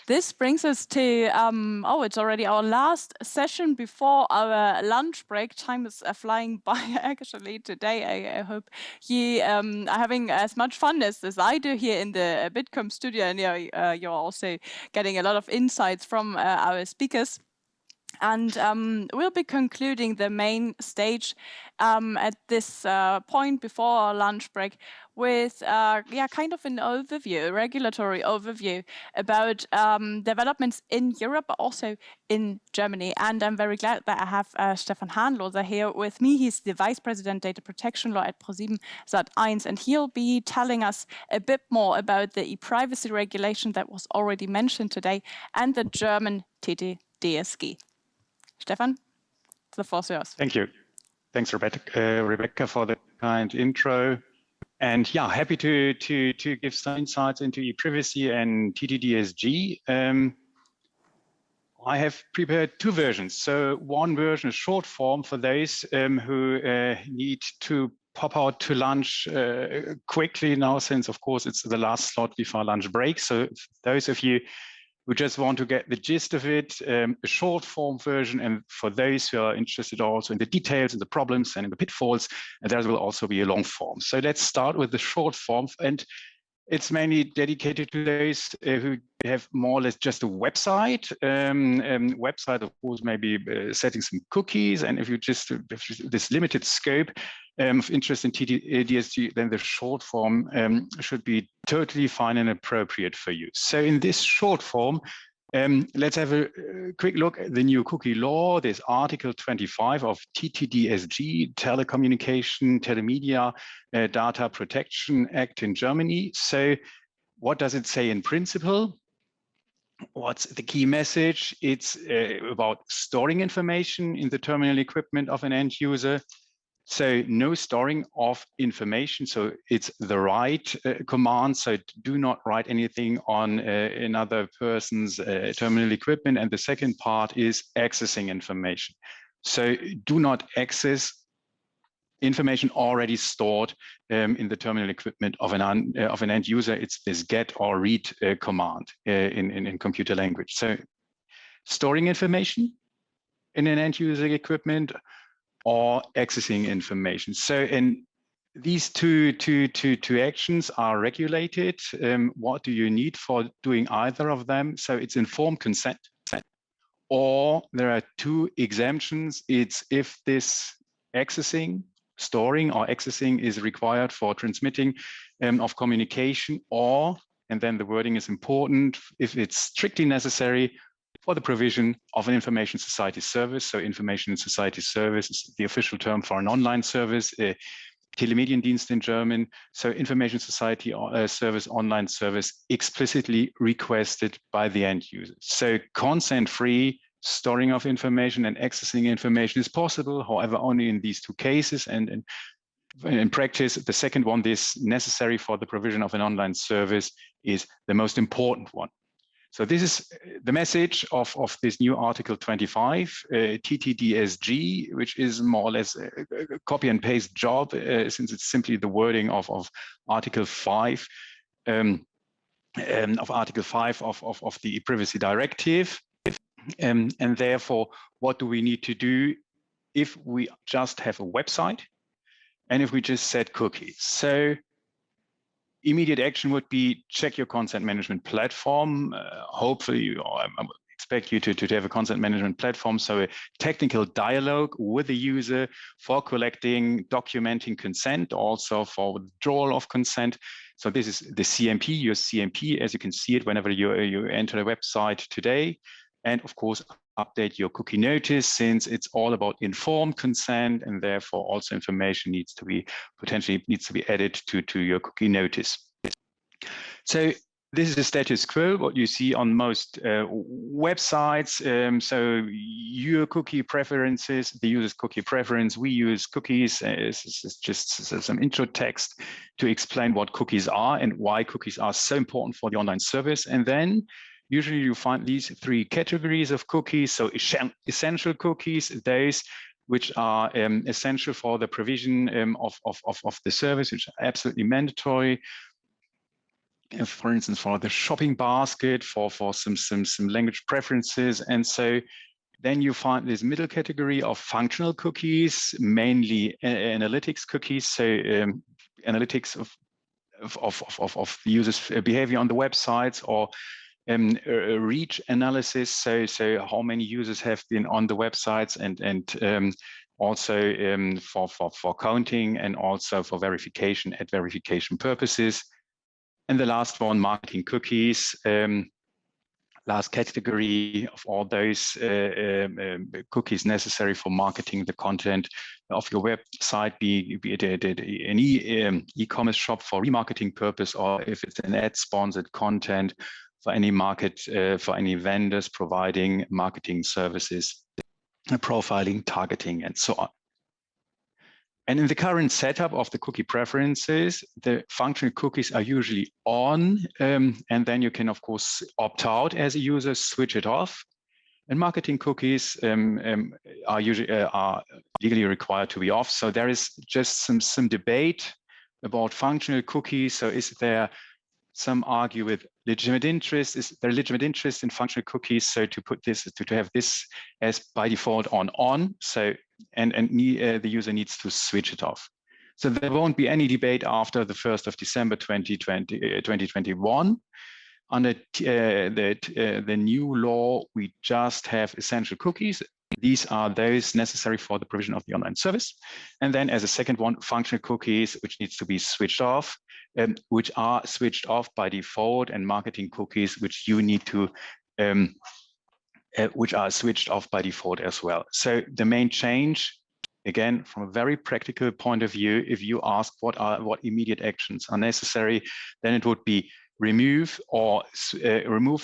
This brings us to, it's already our last session before our lunch break. Time is flying by actually today. I hope you are having as much fun as I do here in the Bitkom studio, and you're also getting a lot of insights from our speakers. And we'll be concluding the main stage at this point before our lunch break with kind of an overview, a regulatory overview about developments in Europe, but also in Germany. And I'm very glad that I have Stefan Hanloser here with me. He's the Vice President Data Protection Law at ProSieben Sat.1, and he'll be telling us a bit more about the ePrivacy regulation that was already mentioned today and the German TTDSG. Stefan, the floor is yours. Thank you. Thanks, Rebecca, for the kind intro. And yeah, happy to give some insights into ePrivacy and TTDSG. I have prepared two versions. So one version is short form for those who need to pop out to lunch quickly now, since of course it's the last slot before lunch break. So those of you who just want to get the gist of it, a short form version, and for those who are interested also in the details and the problems and in the pitfalls, and there will also be a long form. So let's start with the short form, and it's mainly dedicated to those who have more or less just a website. Website, of course, maybe setting some cookies, and if you just this limited scope of interest in TTDSG, then the short form should be totally fine and appropriate for you. So in this short form, let's have a quick look at the new cookie law. There's Article 25 of TTDSG, Telecommunication, Telemedia, Data Protection Act in Germany. So what does it say in principle? What's the key message? It's about storing information in the terminal equipment of an end user. So no storing of information. So it's the write command. So do not write anything on another person's terminal equipment. And the second part is accessing information. So do not access information already stored in the terminal equipment of an end user. It's this get or read command in computer language. So storing information in an end user equipment or accessing information. So in these two actions are regulated. What do you need for doing either of them? So it's informed consent, or there are two exemptions. It's if this accessing, storing or accessing is required for transmitting of communication, or, and then the wording is important, if it's strictly necessary for the provision of an information society service. So information society service is the official term for an online service, Telemediendienst in German. So information society service, online service, explicitly requested by the end user. So consent-free storing of information and accessing information is possible, however, only in these two cases. And in practice, the second one, this necessary for the provision of an online service, is the most important one. So this is the message of this new Article 25, TTDSG, which is more or less a copy and paste job, since it's simply the wording of Article 5, of Article 5 of the ePrivacy Directive. And therefore, what do we need to do if we just have a website and if we just set cookies? So immediate action would be check your consent management platform. Hopefully, I expect you to have a consent management platform. So a technical dialogue with the user for collecting, documenting consent, also for withdrawal of consent. So this is the CMP, your CMP, as you can see it whenever you enter a website today. And of course, update your cookie notice, since it's all about informed consent, and therefore also information needs to be added to your cookie notice. So this is the status quo, what you see on most websites. So your cookie preferences, the user's cookie preference, we use cookies. This is just some intro text to explain what cookies are and why cookies are so important for the online service. And then usually you find these three categories of cookies. So essential cookies, those which are essential for the provision of the service, which are absolutely mandatory. for instance, for the shopping basket, for some language preferences. And so then you find this middle category of functional cookies, mainly analytics cookies. So analytics of the users' behavior on the websites, or reach analysis. So how many users have been on the websites, and also for counting, and also for verification at verification purposes. And the last one, marketing cookies. Last category of all those cookies necessary for marketing the content of your website, be it an e-commerce shop for remarketing purpose, or if it's an ad-sponsored content for any market, for any vendors providing marketing services, profiling, targeting, and so on. And in the current setup of the cookie preferences, the functional cookies are usually on, and then you can, of course, opt out as a user, switch it off. And marketing cookies are usually legally required to be off. So there is just some debate about functional cookies. So is there, some argue with legitimate interest? Is there legitimate interest in functional cookies? So to put this, to have this as by default on. So and the user needs to switch it off. So there won't be any debate after the 1st of December 2021. Under the new law, we just have essential cookies. These are those necessary for the provision of the online service. And then as a second one, functional cookies, which needs to be switched off, which are switched off by default, and marketing cookies, which you need to, which are switched off by default as well. So the main change, again, from a very practical point of view, if you ask what immediate actions are necessary, then it would be remove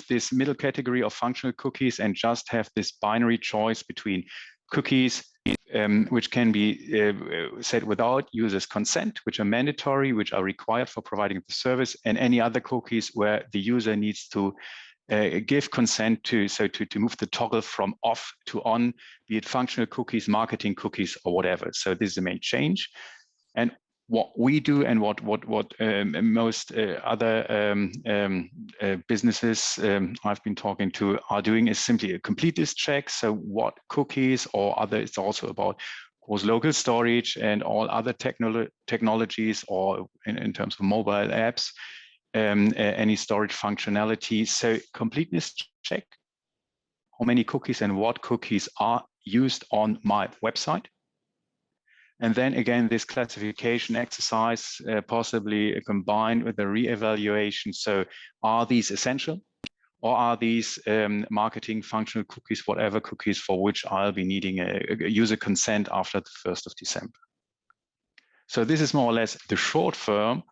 this middle category of functional cookies and just have this binary choice between cookies which can be set without users' consent, which are mandatory, which are required for providing the service, and any other cookies where the user needs to give consent to, so to move the toggle from off to on, be it functional cookies, marketing cookies, or whatever. So this is the main change. And what we do, and what most other businesses I've been talking to are doing, is simply a completeness check. So what cookies or other, it's also about, of course, local storage and all other technologies, or in terms of mobile apps, any storage functionality. So completeness check, how many cookies and what cookies are used on my website. And then again, this classification exercise, possibly combined with a re-evaluation. So are these essential, or are these marketing functional cookies, whatever cookies for which I'll be needing a user consent after the 1st of December? So this is more or less the short form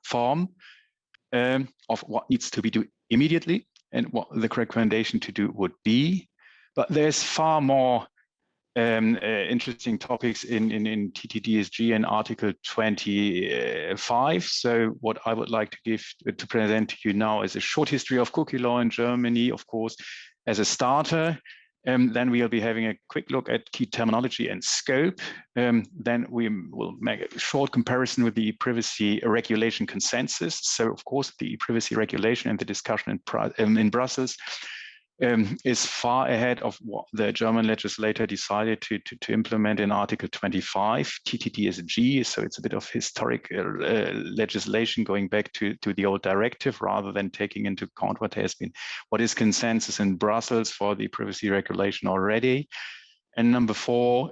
of what needs to be done immediately and what the recommendation to do would be. But there's far more interesting topics in TTDSG and Article 25. So what I would like to present to you now is a short history of cookie law in Germany, of course, as a starter. Then we'll be having a quick look at key terminology and scope. Then we will make a short comparison with the ePrivacy regulation consensus. So of course, the ePrivacy regulation and the discussion in Brussels is far ahead of what the German legislator decided to implement in Article 25, TTDSG. So it's a bit of historic legislation going back to the old directive, rather than taking into account what is consensus in Brussels for the privacy regulation already. And number 4,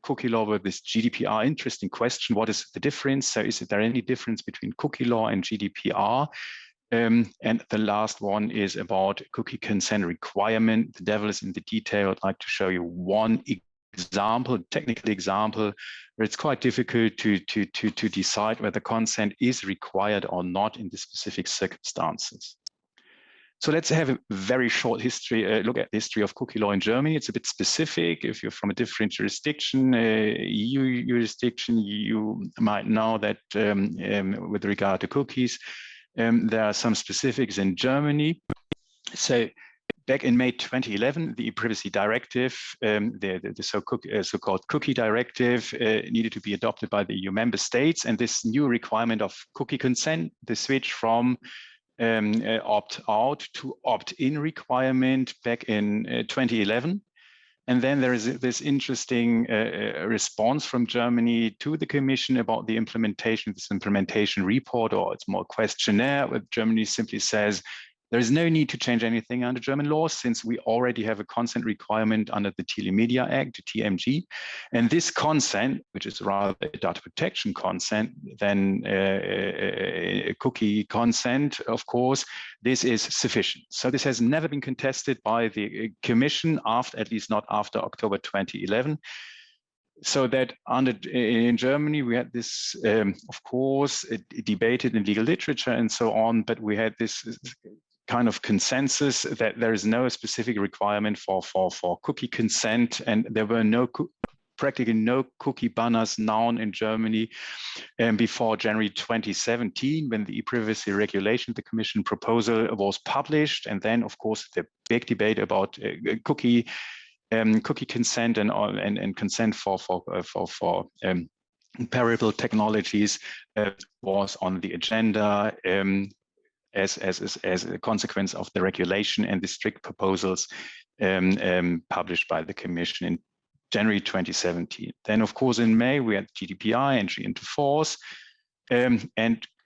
cookie law with this GDPR. Interesting question. What is the difference? So is there any difference between cookie law and GDPR? And the last one is about cookie consent requirement. The devil is in the detail. I'd like to show you one example, technical example, where it's quite difficult to decide whether consent is required or not in the specific circumstances. So let's have a very short history, look at the history of cookie law in Germany. It's a bit specific. If you're from a different jurisdiction, EU jurisdiction, you might know that with regard to cookies, there are some specifics in Germany. So back in May 2011, the ePrivacy directive, the so-called cookie directive, needed to be adopted by the EU member states. And this new requirement of cookie consent, the switch from opt-out to opt-in requirement back in 2011. And then there is this interesting response from Germany to the Commission about the implementation, this implementation report, or it's more questionnaire, where Germany simply says, there is no need to change anything under German law since we already have a consent requirement under the Telemedia Act, the TMG. And this consent, which is rather a data protection consent than a cookie consent, of course, this is sufficient. So this has never been contested by the Commission, at least not after October 2011. So that in Germany, we had this, of course, debated in legal literature and so on, but we had this kind of consensus that there is no specific requirement for cookie consent, and there were practically no cookie banners known in Germany before January 2017, when the ePrivacy regulation, the Commission proposal, was published. And then, of course, the big debate about cookie consent and consent for comparable technologies was on the agenda as a consequence of the regulation and the strict proposals published by the Commission in January 2017. Then, of course, in May, we had GDPR entry into force. And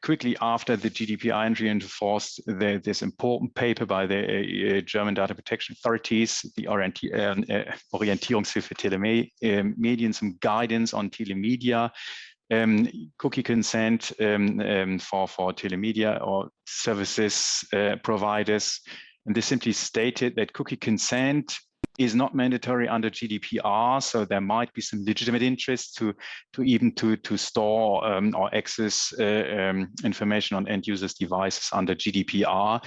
quickly after the GDPR entry into force, this important paper by the German data protection authorities, the Orientierungshilfe Telemedien, some guidance on telemedia, cookie consent for telemedia or services providers. And they simply stated that cookie consent is not mandatory under GDPR, so there might be some legitimate interest to store or access information on end users' devices under GDPR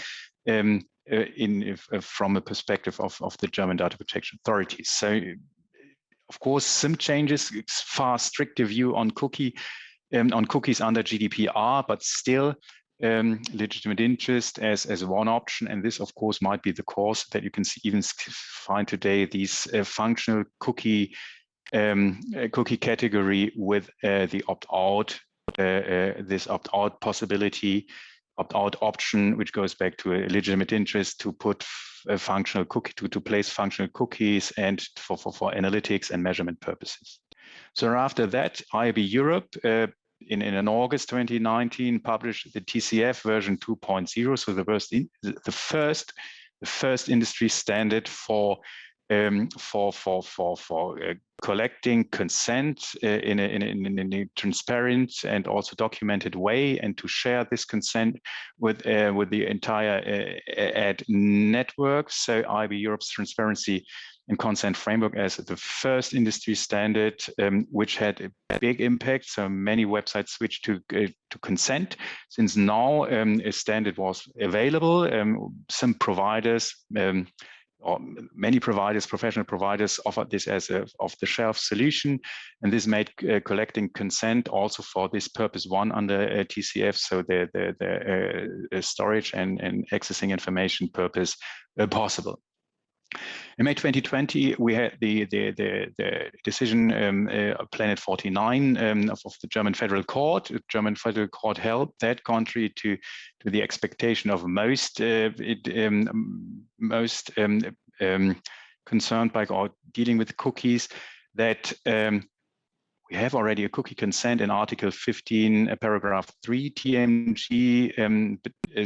from a perspective of the German data protection authorities. So, of course, some changes, far stricter view on cookies under GDPR, but still legitimate interest as one option. And this, of course, might be the cause that you can even find today these functional cookie category with the opt-out, this opt-out possibility, opt-out option, which goes back to a legitimate interest to put a functional cookie, to place functional cookies and for analytics and measurement purposes. So after that, IAB Europe in August 2019 published the TCF version 2.0, so the first industry standard for collecting consent in a transparent and also documented way, and to share this consent with the entire ad network. So IAB Europe's transparency and consent framework as the first industry standard, which had a big impact. So many websites switched to consent. Since now a standard was available, some providers, or many providers, professional providers, offered this as a off-the-shelf solution, and this made collecting consent also for this purpose one under TCF, so the storage and accessing information purpose possible. In May 2020, we had the decision Planet 49 of the German Federal Court. The German Federal Court held that, contrary to the expectation of most concerned by dealing with cookies, that we have already a cookie consent in Article 15, paragraph 3 TMG.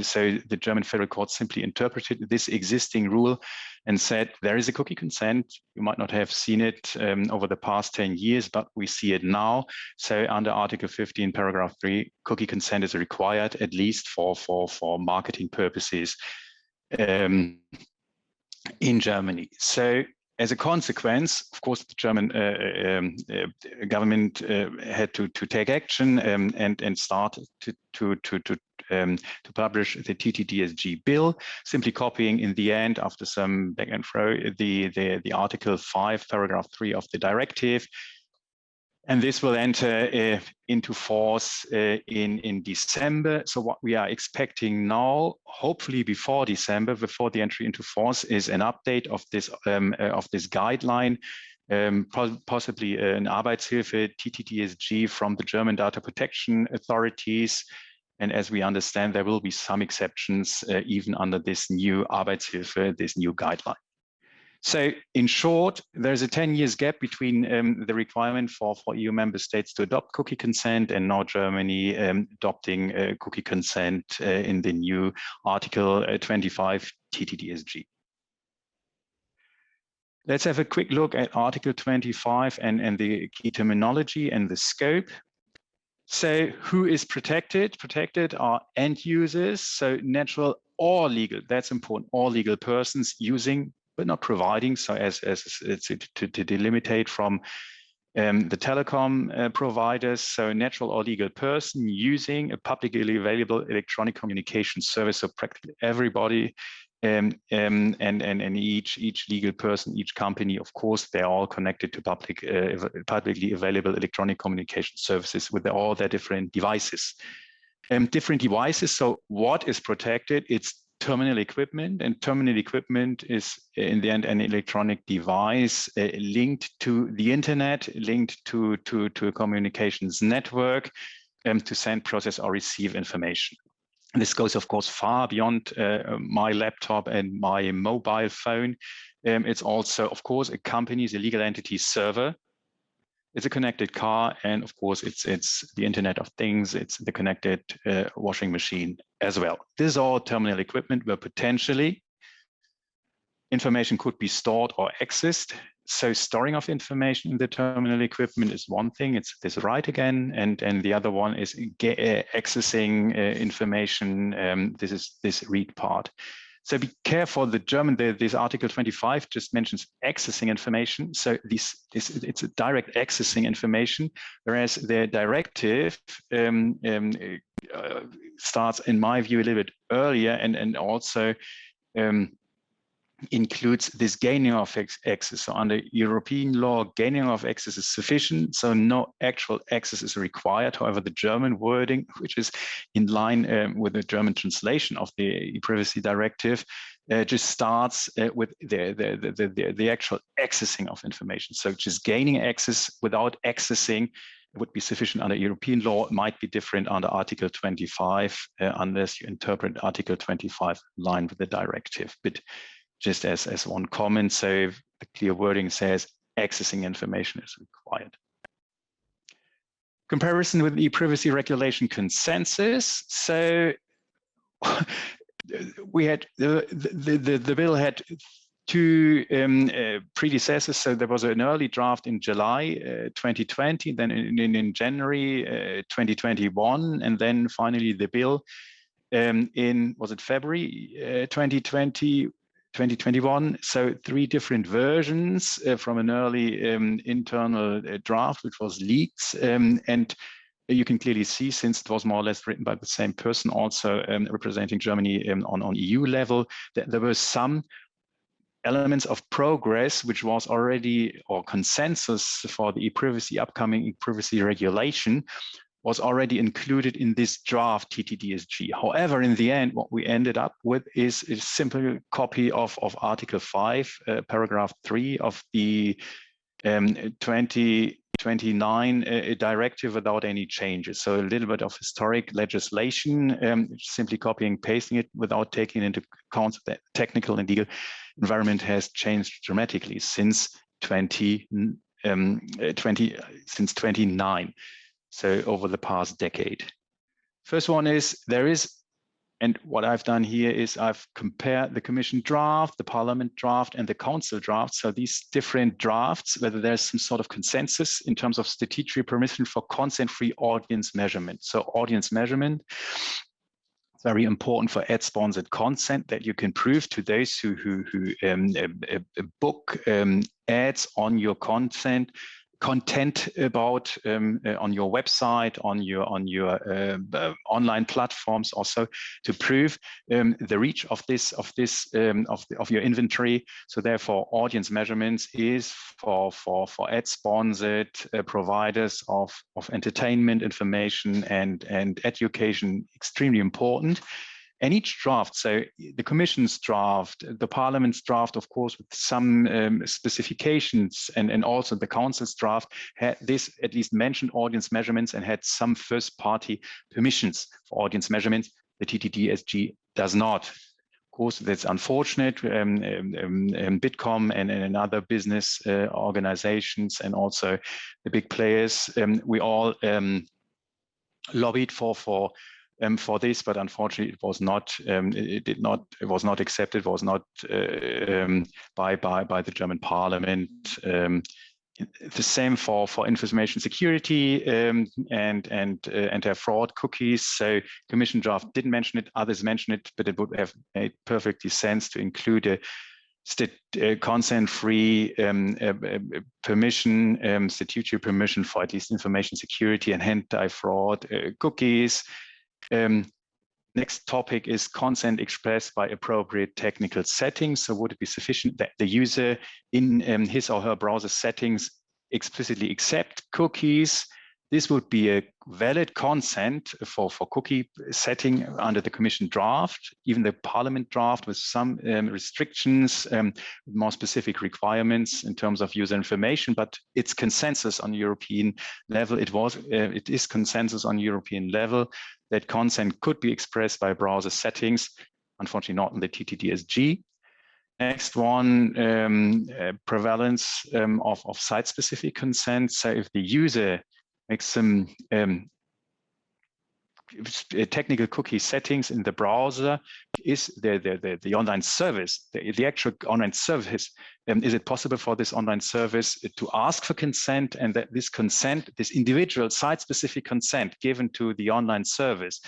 So the German Federal Court simply interpreted this existing rule and said there is a cookie consent. You might not have seen it over the past 10 years, but we see it now. So under Article 15, paragraph 3, cookie consent is required, at least for marketing purposes in Germany. So as a consequence, of course, the German government had to take action and start to publish the TTDSG bill, simply copying in the end, after some back and fro, the Article 5, paragraph 3 of the directive. And this will enter into force in December. So what we are expecting now, hopefully before December, before the entry into force, is an update of this guideline, possibly an Arbeitshilfe, TTDSG, from the German data protection authorities, And as we understand, there will be some exceptions even under this new Arbeitshilfe, this new guideline. So in short, there's a 10 years gap between the requirement for EU member states to adopt cookie consent and now Germany adopting cookie consent in the new Article 25 TTDSG. Let's have a quick look at Article 25 and the key terminology and the scope. So who is protected? Protected are end users, so natural or legal, that's important, all legal persons using but not providing, so as it's to delimitate from the telecom providers, so natural or legal person using a publicly available electronic communication service, so practically everybody and each legal person, each company, of course, they're all connected to publicly available electronic communication services with all their different devices. So what is protected? It's terminal equipment, and terminal equipment is in the end an electronic device linked to the internet, linked to a communications network to send, process, or receive information. This goes, of course, far beyond my laptop and my mobile phone. It's also, of course, a company's, a legal entity's server. It's a connected car, and of course, it's the Internet of Things. It's the connected washing machine as well. This is all terminal equipment where potentially information could be stored or accessed. So storing of information in the terminal equipment is one thing, it's this right again, and the other one is accessing information, this is this read part. So be careful, the German, this Article 25 just mentions accessing information. So it's a direct accessing information, whereas the directive starts, in my view, a little bit earlier and also includes this gaining of access. So under European law, gaining of access is sufficient, so no actual access is required. However, the German wording, which is in line with the German translation of the ePrivacy directive, just starts with the actual accessing of information. So just gaining access without accessing would be sufficient under European law. It might be different under Article 25, unless you interpret Article 25 in line with the directive. But just as one comment, so the clear wording says accessing information is required. Comparison with the ePrivacy regulation consensus. So we had the bill had two predecessors. So there was an early draft in July 2020, then in January 2021, and then finally the bill in, was it February 2021, so three different versions from an early internal draft, which was leaked. And you can clearly see, since it was more or less written by the same person, also representing Germany on EU level, that there were some elements of progress, which was already, or consensus for the ePrivacy, upcoming ePrivacy regulation, was already included in this draft TTDSG. However, in the end, what we ended up with is a simple copy of Article 5, paragraph 3 of the 2029 directive without any changes. So a little bit of historic legislation, simply copying, pasting it without taking into account that technical and legal environment has changed dramatically since 2009. So over the past decade. First one is, and what I've done here is I've compared the Commission draft, the Parliament draft, and the Council draft. So these different drafts, whether there's some sort of consensus in terms of statutory permission for consent-free audience measurement. So audience measurement, it's very important for ad-sponsored content, that you can prove to those who book ads on your content about on your website, on your online platforms, also to prove the reach of your inventory. So therefore, audience measurements is for ad-sponsored providers of entertainment, information, and education extremely important. And each draft, so the Commission's draft, the Parliament's draft, of course, with some specifications, and also the Council's draft, had this at least mentioned audience measurements and had some first-party permissions for audience measurements. The TTDSG does not. Of course, that's unfortunate. Bitkom and other business organizations and also the big players, we all lobbied for this, but unfortunately, it was not. It was not accepted. Was not by the German Parliament. The same for information security and anti-fraud cookies. So Commission draft didn't mention it. Others mentioned it, but it would have made perfectly sense to include a consent-free permission, statutory permission for at least information security and anti-fraud cookies. Next topic is consent expressed by appropriate technical settings. So would it be sufficient that the user in his or her browser settings explicitly accept cookies? This would be a valid consent for cookie setting under the Commission draft, even the Parliament draft with some restrictions, more specific requirements in terms of user information, but it's consensus on European level. It is consensus on European level that consent could be expressed by browser settings, unfortunately not in the TTDSG. Next one, prevalence of site-specific consent. So if the user makes some technical cookie settings in the browser, is the online service, the actual online service, is it possible for this online service to ask for consent, and that this consent, this individual site-specific consent given to the online service,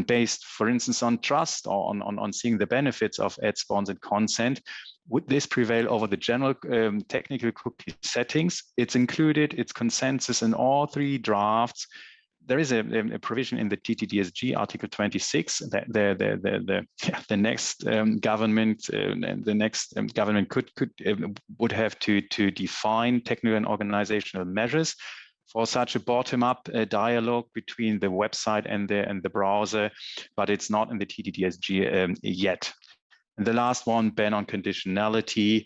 based, for instance, on trust or on seeing the benefits of ad-sponsored consent, would this prevail over the general technical cookie settings? It's included, it's consensus in all three drafts. There is a provision in the TTDSG Article 26 that the next government and the next government would have to define technical and organizational measures for such a bottom-up dialogue between the website and the browser, but it's not in the TTDSG yet. And the last one, ban on conditionality.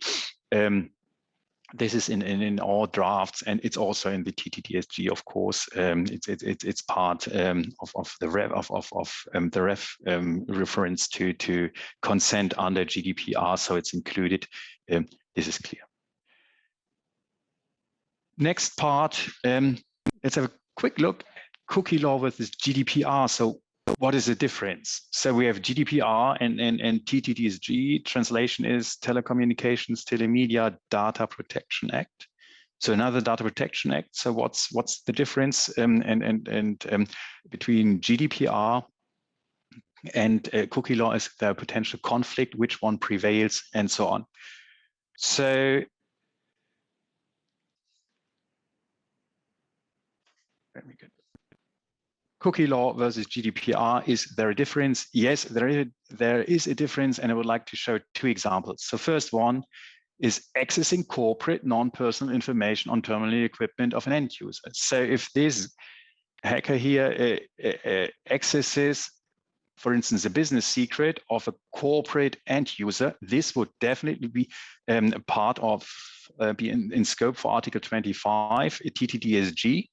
This is in all drafts, and it's also in the TTDSG, of course. It's part of the reference to consent under GDPR, so it's included. This is clear. Next part, let's have a quick look at cookie law versus GDPR. So what is the difference? So we have GDPR and TTDSG. Translation is Telecommunications, Telemedia, Data Protection Act. So another Data Protection Act. So what's the difference between GDPR and cookie law? Is there a potential conflict? Which one prevails, and so on? So let me get. Cookie law versus GDPR, is there a difference? Yes, there is a difference, and I would like to show two examples. So first one is accessing corporate non-personal information on terminal equipment of an end user. So if this hacker here accesses, for instance, a business secret of a corporate end user, this would definitely be part of, be in scope for Article 25, TTDSG.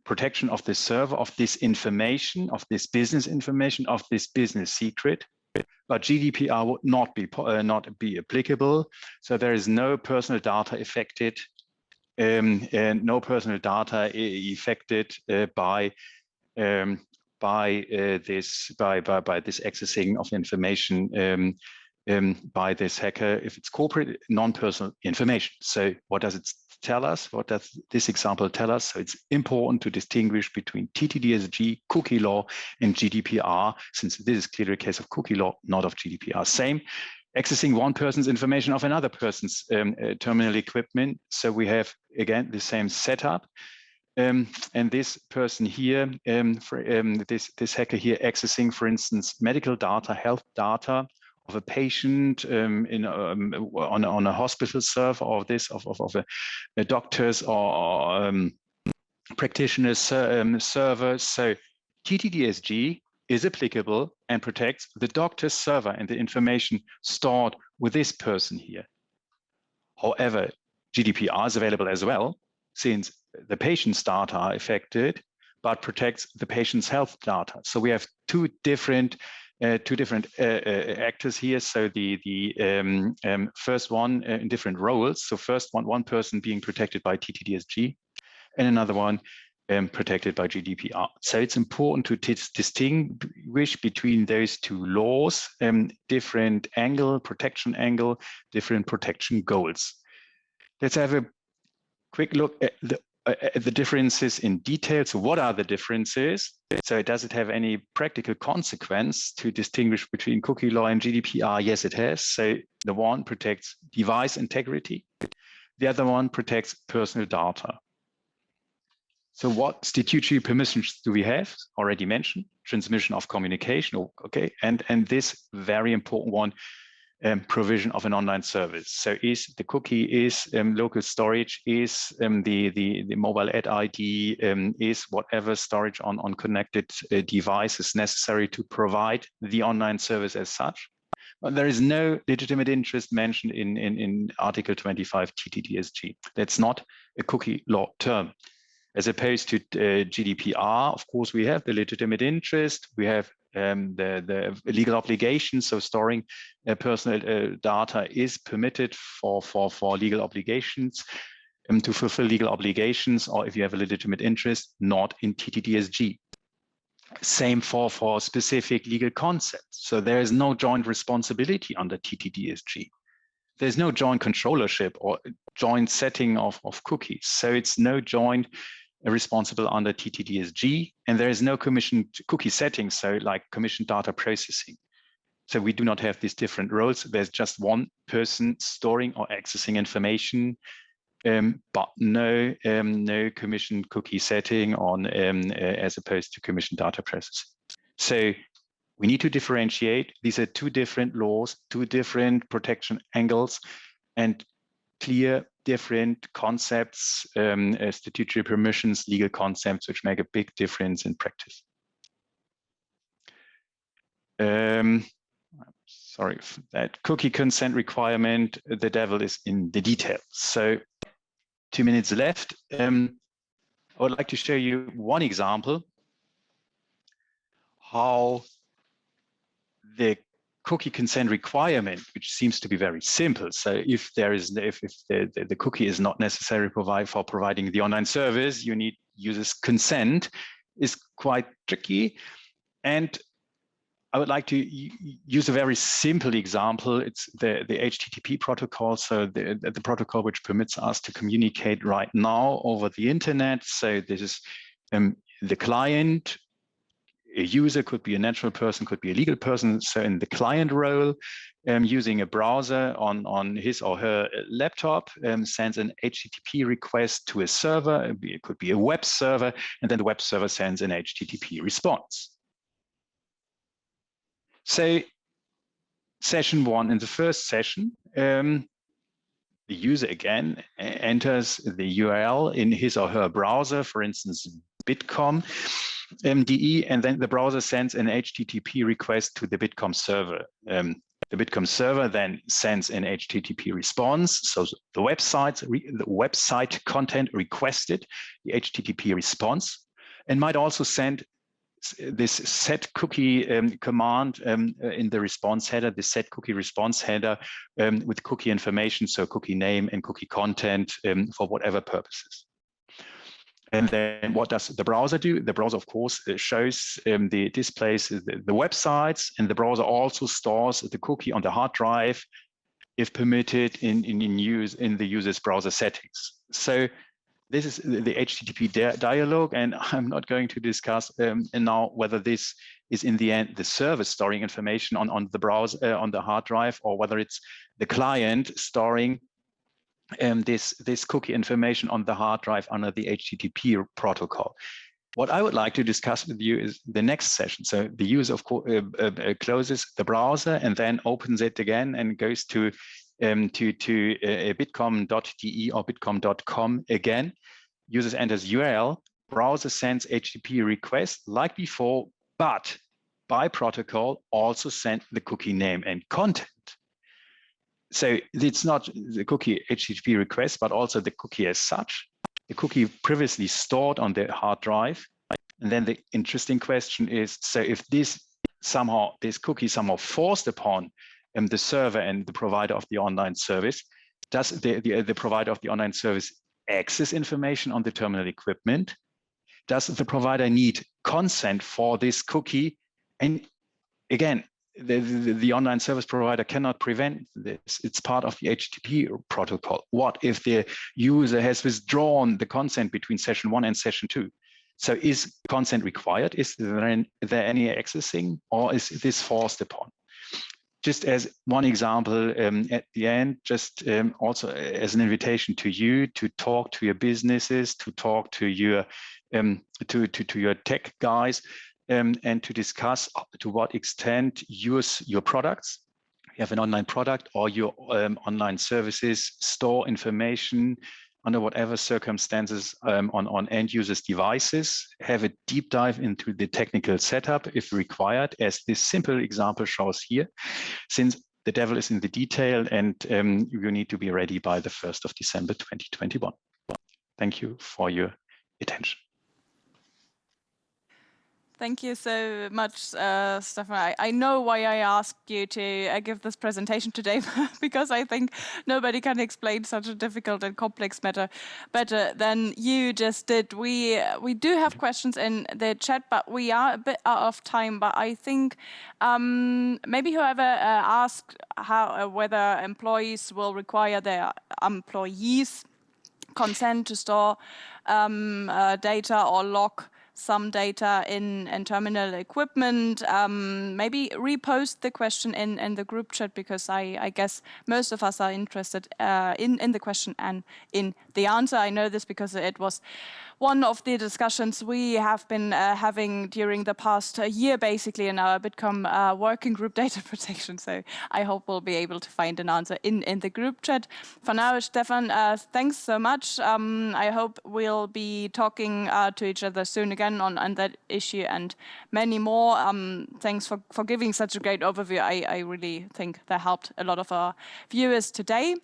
Protection of the server, of this information, of this business information, of this business secret, but GDPR would not be applicable. So there is no personal data affected, and no personal data affected by this accessing of information by this hacker if it's corporate non-personal information. So what does it tell us? What does this example tell us? So it's important to distinguish between TTDSG, cookie law, and GDPR, since this is clearly a case of cookie law, not of GDPR. Same, accessing one person's information of another person's terminal equipment. So we have, again, the same setup. And this person here, this hacker here accessing, for instance, medical data, health data of a patient on a hospital server, or this of a doctor's or practitioner's server. So TTDSG is applicable and protects the doctor's server and the information stored with this person here. However, GDPR is available as well, since the patient's data are affected, but protects the patient's health data. So we have two different actors here. So the first one in different roles. So first one person being protected by TTDSG, and another one protected by GDPR. So it's important to distinguish between those two laws, different protection angle, different protection goals. Let's have a quick look at the differences in detail. So what are the differences? So does it have any practical consequence to distinguish between cookie law and GDPR? Yes, it has. So the one protects device integrity. The other one protects personal data. So what statutory permissions do we have? Already mentioned, transmission of communication, okay, and this very important one, provision of an online service. So is the cookie, is local storage, is the mobile ad ID, is whatever storage on connected devices necessary to provide the online service as such. But there is no legitimate interest mentioned in Article 25 TTDSG. That's not a cookie law term. As opposed to GDPR, of course, we have the legitimate interest, we have the legal obligation, so storing personal data is permitted for legal obligations, to fulfill legal obligations, or if you have a legitimate interest, not in TTDSG. Same for specific legal concepts. So there is no joint responsibility under TTDSG. There's no joint controllership or joint setting of cookies. So it's no joint responsible under TTDSG, and there is no commissioned cookie setting, so like commissioned data processing. So we do not have these different roles. There's just one person storing or accessing information, but no commissioned cookie setting on as opposed to commissioned data processing. So we need to differentiate. These are two different laws, two different protection angles, and clear different concepts, statutory permissions, legal concepts, which make a big difference in practice. Sorry for that. Cookie consent requirement, the devil is in the details. So 2 minutes left. I would like to show you one example how the cookie consent requirement, which seems to be very simple. So if there is, if the cookie is not necessary for providing the online service, you need users' consent, is quite tricky. And I would like to use a very simple example. It's the HTTP protocol. So the protocol which permits us to communicate right now over the internet. So this is the client. A user could be a natural person, could be a legal person. So in the client role, using a browser on his or her laptop, sends an HTTP request to a server. It could be a web server, and then the web server sends an HTTP response. So session one, in the first session, the user again enters the URL in his or her browser, for instance, Bitkom. MDE, and then the browser sends an HTTP request to the Bitkom server. The Bitkom server then sends an HTTP response. So the website content requested the HTTP response, and might also send this set cookie command in the response header, the set cookie response header with cookie information, so cookie name and cookie content for whatever purposes. And then what does the browser do? The browser, of course, displays the websites, and the browser also stores the cookie on the hard drive, if permitted, in the user's browser settings. So this is the HTTP dialog, and I'm not going to discuss now whether this is in the end the server storing information on the browser on the hard drive, or whether it's the client storing this cookie information on the hard drive under the HTTP protocol. What I would like to discuss with you is the next session. So the user, of course, closes the browser and then opens it again and goes to bitkom.de or bitkom.com again. User enters URL, browser sends HTTP request like before, but by protocol also send the cookie name and content. So it's not the cookie HTTP request, but also the cookie as such. The cookie previously stored on the hard drive. And then the interesting question is, so if this cookie somehow forced upon the server and the provider of the online service, does the provider of the online service access information on the terminal equipment? Does the provider need consent for this cookie? And again, the online service provider cannot prevent this. It's part of the HTTP protocol. What if the user has withdrawn the consent between session 1 and session 2? So is consent required? Is there any accessing, or is this forced upon? Just as one example at the end, just also as an invitation to you to talk to your businesses, to talk to your your tech guys, and to discuss to what extent use your products. You have an online product or your online services store information under whatever circumstances on end users' devices. Have a deep dive into the technical setup if required, as this simple example shows here, since the devil is in the detail, and you need to be ready by the 1st of December 2021. Thank you for your attention. Thank you so much, Stefan. I know why I asked you to give this presentation today, because I think nobody can explain such a difficult and complex matter better than you just did. We do have questions in the chat, but we are a bit out of time. But I think maybe whoever asked whether employees will require their employees' consent to store data or log some data in terminal equipment, maybe repost the question in the group chat, because I guess most of us are interested in the question and in the answer. I know this because it was one of the discussions we have been having during the past year, basically, in our Bitkom working group data protection. So I hope we'll be able to find an answer in the group chat. For now, Stefan, thanks so much. I hope we'll be talking to each other soon again on that issue and many more. Thanks for giving such a great overview. I really think that helped a lot of our viewers today.